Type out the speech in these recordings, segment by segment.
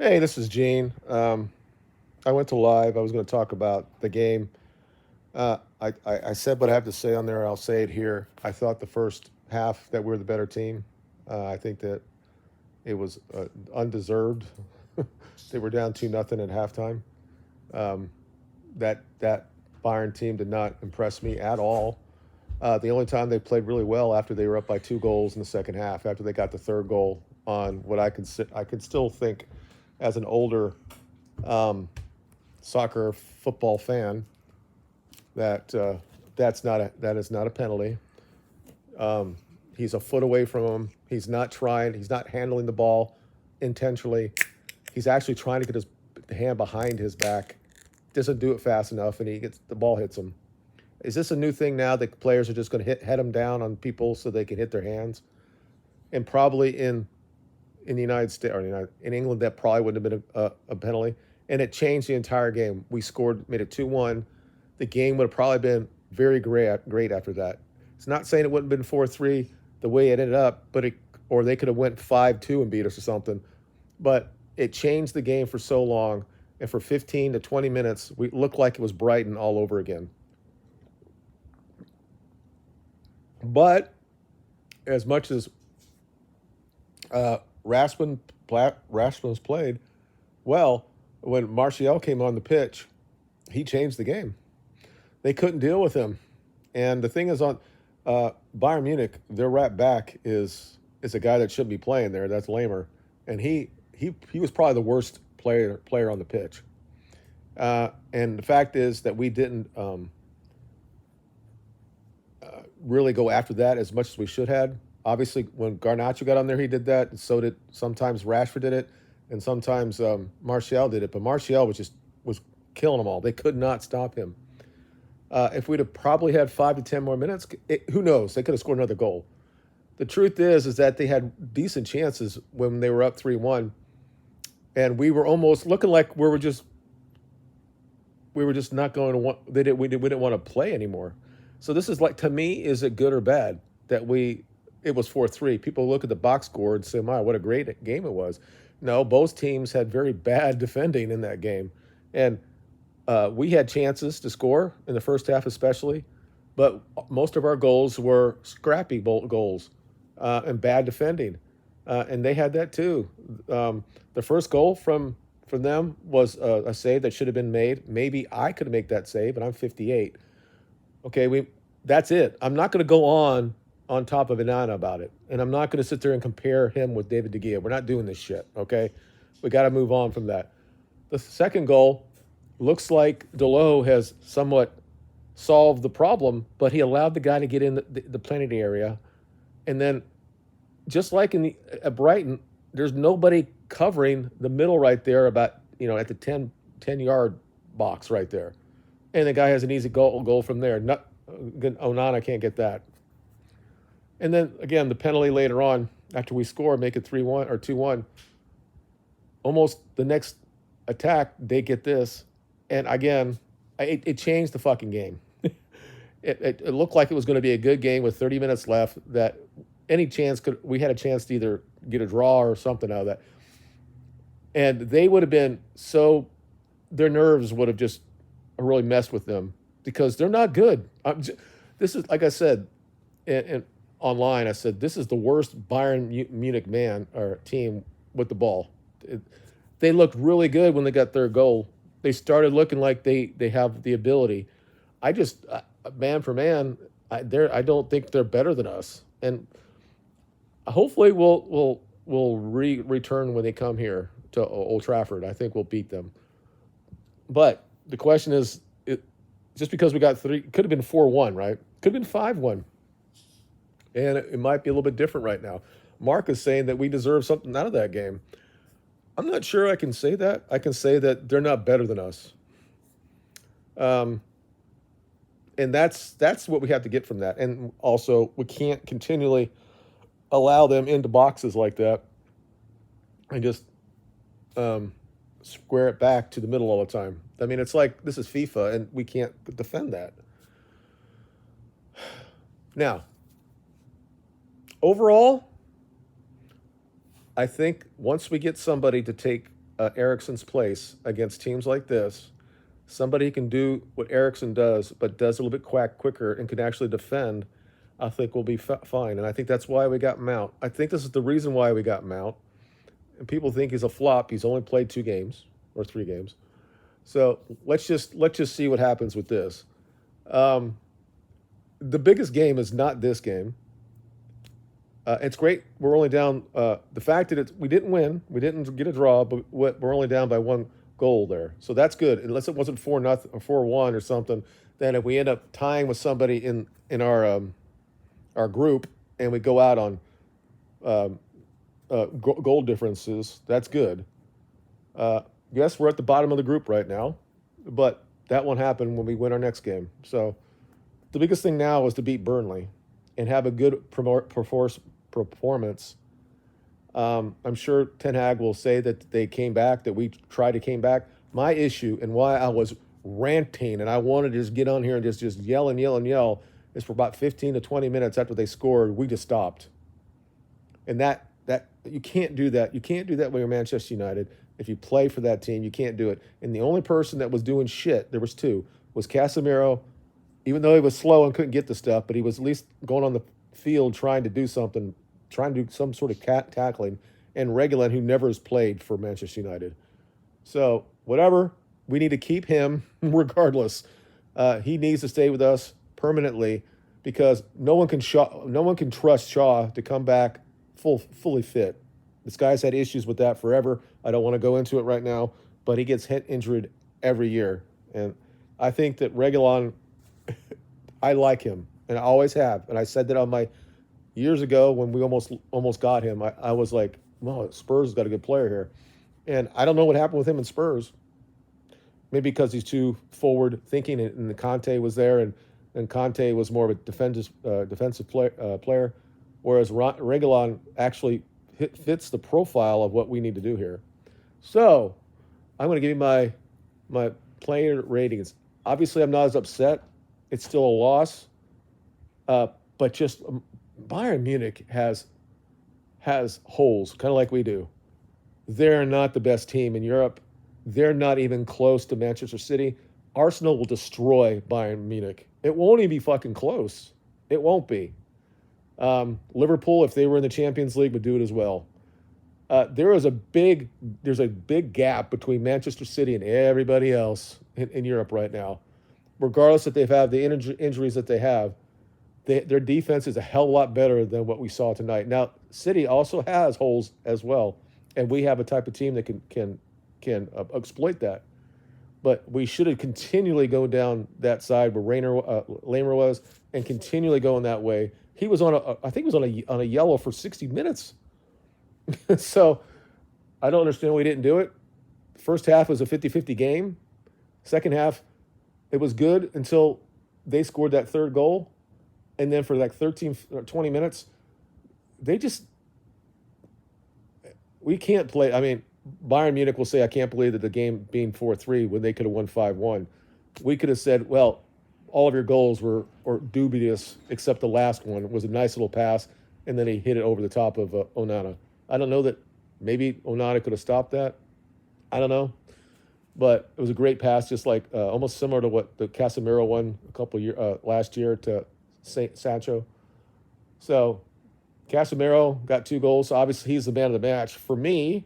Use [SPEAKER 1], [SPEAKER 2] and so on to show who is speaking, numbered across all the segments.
[SPEAKER 1] Hey, this is Gene. I went to live. I was going to talk about the game. I said what I have to say on there. I'll say it here. I thought the first half that we were the better team. I think that it was undeserved. They were down 2-0 at halftime. Um, that Bayern team did not impress me at all. The only time they played really well after they were up by 2 goals in the second half, after they got the third goal on what I could still think as an older soccer football fan that that is not a penalty. Um, he's a foot away from him. He's not trying. He's not handling the ball intentionally. He's actually trying to get his hand behind his back. Doesn't do it fast enough, and he gets the ball hits him. Is this a new thing now that players are just going to head them down on people so they can hit their hands? And probably in the United States or in England, that probably wouldn't have been a penalty. And it changed the entire game. We scored, made it 2-1. The game would have probably been very great after that. It's not saying it wouldn't have been 4-3 the way it ended up, or they could have went 5-2 and beat us or something. But it changed the game for so long, and for 15 to 20 minutes, we looked like it was Brighton all over again. But as much as Raspin Raspin's played well, when Martial came on the pitch, he changed the game. They couldn't deal with him, and the thing is, on Bayern Munich, their right back is a guy that shouldn't be playing there. That's Lamer, and he was probably the worst player on the pitch. And the fact is that we didn't really go after that as much as we should have. Obviously, when Garnacho got on there, he did that. And so did sometimes Rashford did it, and sometimes Martial did it. But Martial was killing them all. They could not stop him. If we'd have probably had 5 to 10 more minutes, who knows? They could have scored another goal. The truth is that they had decent chances when they were up 3-1, and we were almost looking like we were just not going to want. We didn't want to play anymore. So this is like, to me, is it good or bad that it was 4-3? People look at the box score and say, "My, what a great game it was." No, both teams had very bad defending in that game, and we had chances to score in the first half, especially, but most of our goals were scrappy goals and bad defending, and they had that too. The first goal from them was a save that should have been made. Maybe I could make that save, and I'm 58. Okay, that's it. I'm not going to go on top of Inanna about it, and I'm not going to sit there and compare him with David De Gea. We're not doing this shit. Okay, we got to move on from that. The second goal looks like Delo has somewhat solved the problem, but he allowed the guy to get in the penalty area, and then just like at Brighton, there's nobody covering the middle right there about at the 10 yard box right there, and the guy has an easy goal from there. Not, Onana can't get that. And then again, the penalty later on after we score, make it 3-1 or 2-1. Almost the next attack, they get this, and again, it changed the fucking game. It looked like it was going to be a good game with 30 minutes left. That we had a chance to either get a draw or something out of that, and they would have been their nerves would have just really messed with them because they're not good. This is, like I said, and online, I said this is the worst Bayern Munich man or team with the ball. They looked really good when they got their goal. They started looking like they have the ability. I just man for man, I don't think they're better than us, and hopefully we'll return when they come here to Old Trafford. I think we'll beat them. But the question is, just because we got three, it could have been 4-1, right? Could have been 5-1. And it might be a little bit different right now. Mark is saying that we deserve something out of that game. I'm not sure I can say that. I can say that they're not better than us. Um, and that's what we have to get from that. And also, we can't continually allow them into boxes like that and just square it back to the middle all the time. I mean, it's like this is FIFA, and we can't defend that. Now, overall, I think once we get somebody to take Eriksen's place against teams like this, somebody who can do what Eriksen does, but does a little bit quicker and can actually defend, I think will be fine. And I think that's why we got Mount. I think this is the reason why we got Mount. And people think he's a flop. He's only played 2 games or 3 games. So let's just see what happens with this. Um, the biggest game is not this game. It's great. We're only down. The fact that we didn't win, we didn't get a draw, but we're only down by 1 goal there. So that's good. Unless it wasn't 4-0 or 4-1 or something, then if we end up tying with somebody in our group and we go out on goal differences, that's good. Yes, we're at the bottom of the group right now, but that won't happen when we win our next game. So the biggest thing now is to beat Burnley and have a good performance. I'm sure Ten Hag will say that they came back, that we tried to came back. My issue and why I was ranting and I wanted to just get on here and just yell and yell and yell is for about 15 to 20 minutes after they scored, we just stopped. And that you can't do that. You can't do that when you're Manchester United. If you play for that team, you can't do it. And the only person that was doing shit, there was 2, was Casemiro, even though he was slow and couldn't get the stuff, but he was at least going on the field trying to do something, trying to do some sort of tackling, and Reguilon, who never has played for Manchester United. So whatever, we need to keep him regardless. He needs to stay with us permanently because no one can trust Shaw to come back fully fit. This guy's had issues with that forever. I don't want to go into it right now, but he gets injured every year. And I think that Reguilon, I like him, and I always have. And I said that on my years ago when we almost got him. I was like, well, Spurs got a good player here. And I don't know what happened with him in Spurs. Maybe because he's too forward thinking, and Conte was there, and Conte was more of a defensive player, whereas Reguilon actually fits the profile of what we need to do here. So I'm going to give you my player ratings. Obviously, I'm not as upset. It's still a loss, but just Bayern Munich has holes, kind of like we do. They're not the best team in Europe. They're not even close to Manchester City. Arsenal will destroy Bayern Munich. It won't even be fucking close. It won't be. Liverpool, if they were in the Champions League, would do it as well. There's a big gap between Manchester City and everybody else in Europe right now. Regardless if they've had the injuries that they have, their defense is a hell of a lot better than what we saw tonight. Now, City also has holes as well, and we have a type of team that can exploit that. But we should have continually gone down that side where Lamer was, and continually going that way. He was I think he was on a yellow for 60 minutes. So I don't understand why he didn't do it. First half was a 50-50 game. Second half, it was good until they scored that third goal. And then for like 13 or 20 minutes, we can't play. I mean, Bayern Munich will say, I can't believe that the game being 4-3 when they could have won 5-1. We could have said, well, all of your goals were dubious except the last one. It was a nice little pass, and then he hit it over the top of Onana. I don't know that maybe Onana could have stopped that. I don't know. But it was a great pass, just like almost similar to what the Casemiro won last year to Sancho. So Casemiro got 2 goals. So obviously, he's the man of the match. For me,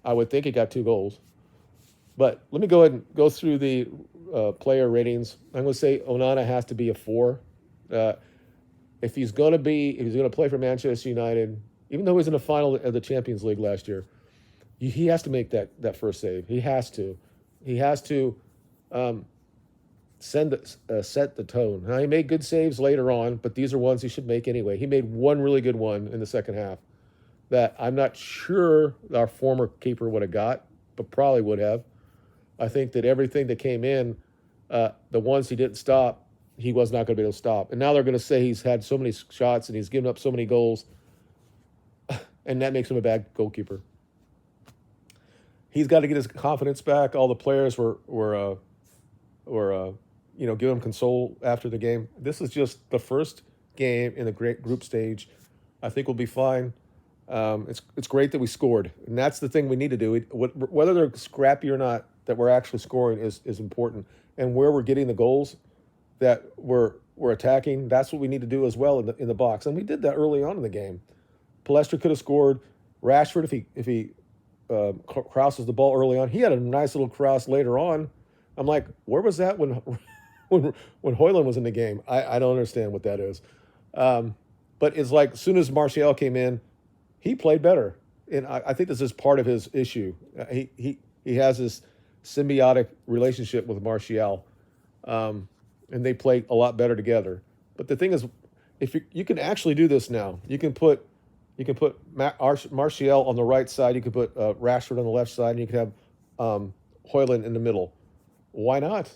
[SPEAKER 1] I would think he got 2 goals. But let me go ahead and go through the player ratings. I'm going to say Onana has to be a 4. If he's going to play for Manchester United, even though he was in the final of the Champions League last year, he has to make that first save. He has to. He has to set the tone. Now, he made good saves later on, but these are ones he should make anyway. He made one really good one in the second half that I'm not sure our former keeper would have got, but probably would have. I think that everything that came in, the ones he didn't stop, he was not going to be able to stop. And now they're going to say he's had so many shots and he's given up so many goals, and that makes him a bad goalkeeper. He's got to get his confidence back. All the players were giving him console after the game. This is just the first game in the great group stage. I think we'll be fine. It's great that we scored, and that's the thing we need to do. Whether they're scrappy or not, that we're actually scoring is important, and where we're getting the goals that we're attacking. That's what we need to do as well in the box, and we did that early on in the game. Palestra could have scored. Rashford, if he crosses the ball early on, he had a nice little cross later on. I'm like, where was that when when Hoyland was in the game? I don't understand what that is. Um, but it's like as soon as Martial came in, he played better, and I think this is part of his issue. He has this symbiotic relationship with Martial, and they play a lot better together. But the thing is, if you can actually do this now, you can put Martial on the right side, you can put Rashford on the left side, and you can have Hoyland in the middle. Why not?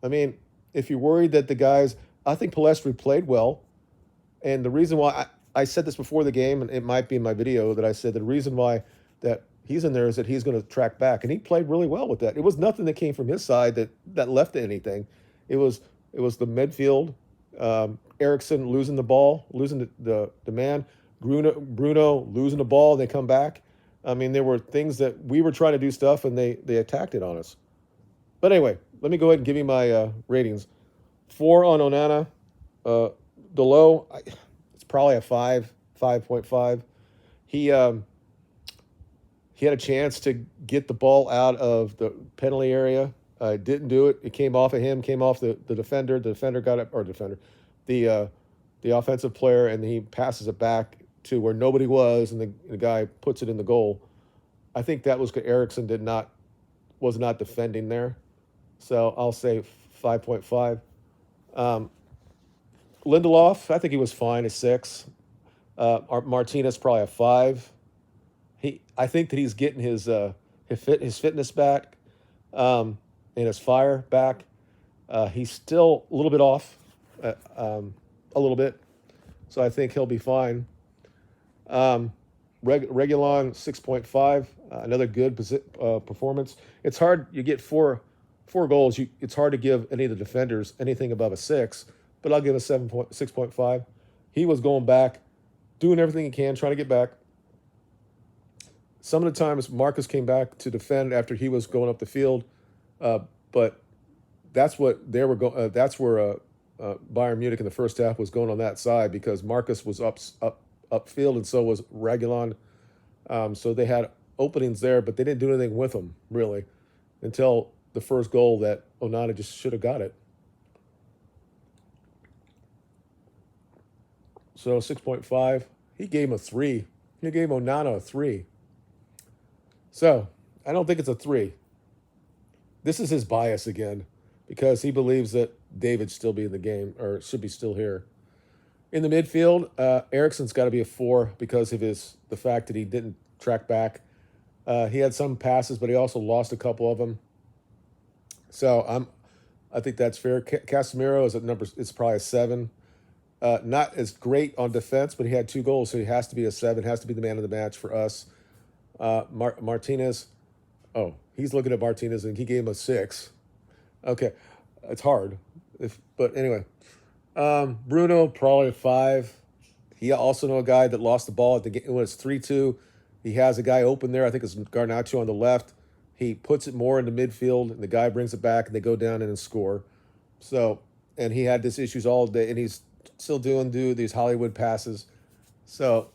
[SPEAKER 1] I mean, if you're worried that the guys, I think Palestri played well. And the reason why I said this before the game, and it might be in my video that I said the reason why that he's in there is that he's going to track back, and he played really well with that. It was nothing that came from his side that left anything. It was the midfield, Ericsson losing the ball, losing the man, Bruno losing the ball, and they come back. I mean, there were things that we were trying to do stuff, and they attacked it on us. But anyway, let me go ahead and give you my ratings. 4 on Onana. The low, it's probably a 5.5. He had a chance to get the ball out of the penalty area. Didn't do it. It came off of him, came off the defender. The defender got it, or defender, the offensive player, and he passes it back to where nobody was, and the guy puts it in the goal. I think that was because Ericsson was not defending there. So I'll say 5.5. Lindelof, I think he was fine, a 6. Martinez probably a 5. I think that he's getting his fitness back, and his fire back. He's still a little bit off, a little bit, so I think he'll be fine. Regulon 6.5, another good performance. It's hard. You get four goals. It's hard to give any of the defenders anything above a 6, but I'll give a 6.5. He was going back, doing everything he can, trying to get back. Some of the times Marcus came back to defend after he was going up the field, but that's what they were going. That's where Bayern Munich in the first half was going on that side because Marcus was upfield and so was Regulon. So they had openings there, but they didn't do anything with them really until the first goal that Onana just should have got it. So 6.5. He gave him a 3. He gave Onana a 3. So I don't think it's a 3. This is his bias again because he believes that David still be in the game or should be still here. In the midfield, Ericsson's got to be a 4 because of the fact that he didn't track back. He had some passes, but he also lost a couple of them. So I think that's fair. Casemiro is it's probably a 7. Not as great on defense, but he had 2 goals, so he has to be a 7. Has to be the man of the match for us. Martinez, he's looking at Martinez and he gave him a 6. Okay, it's hard, but anyway. Bruno probably a 5. He also know a guy that lost the ball at the game when it's 3-2. He has a guy open there. I think it's Garnacho on the left. He puts it more into midfield, and the guy brings it back, and they go down and score. So, and he had these issues all day, and he's still doing these Hollywood passes. So,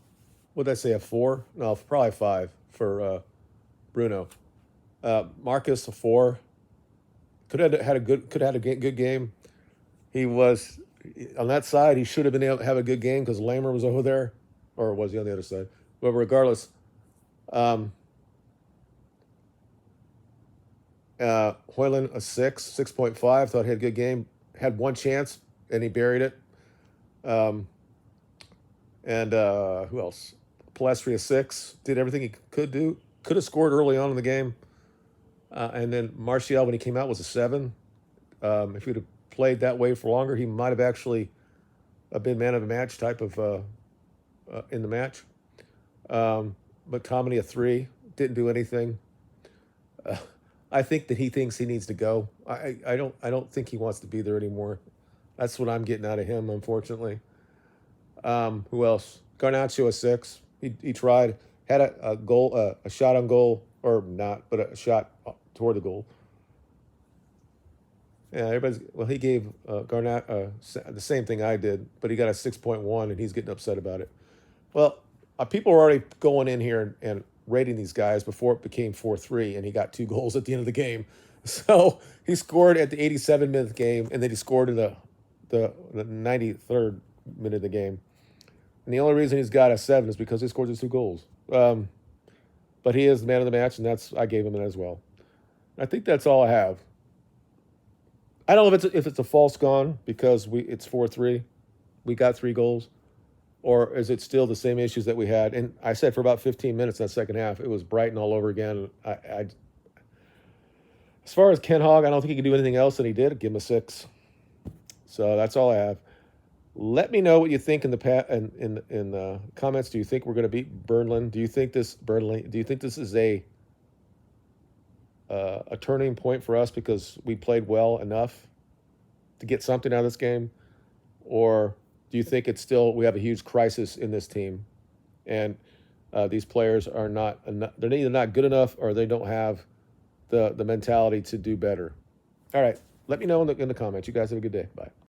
[SPEAKER 1] what did I say, a 4? No, probably a 5 for Bruno. Marcus, a 4. Could have had a good game. He was on that side. He should have been able to have a good game because Lamer was over there, or was he on the other side? But regardless, Hoyland a 6.5. Thought he had a good game. Had one chance and he buried it. And who else? Palestri a 6. Did everything he could do. Could have scored early on in the game. And then Martial, when he came out, was a 7. If he'd have played that way for longer, he might have actually been man of the match type of in the match. But Comedy a 3. Didn't do anything. I think that he thinks he needs to go. I don't think he wants to be there anymore. That's what I'm getting out of him, unfortunately. Who else? Garnacho a 6. He tried, had a goal, a shot on goal, or not, but a shot toward the goal. Yeah, everybody's well. He gave Garnett the same thing I did, but he got a 6.1, and he's getting upset about it. Well, people were already going in here and rating these guys before it became 4-3, and he got 2 goals at the end of the game. So he scored at the 87th minute game, and then he scored in the 93rd minute of the game. And the only reason he's got a 7 is because he scored his 2 goals. But he is the man of the match, and I gave him it as well. I think that's all I have. I don't know if it's a false gone because it's 4-3. We got 3 goals. Or is it still the same issues that we had? And I said for about 15 minutes in that second half, it was Brighton all over again. As far as Ken Hogg, I don't think he could do anything else than he did. Give him a 6. So that's all I have. Let me know what you think in the comments. Do you think we're going to beat Burnley? Do you think this is a turning point for us because we played well enough to get something out of this game, or do you think we have a huge crisis in this team, and these players are they're either not good enough or they don't have the mentality to do better? All right, let me know in the comments. You guys have a good day. Bye.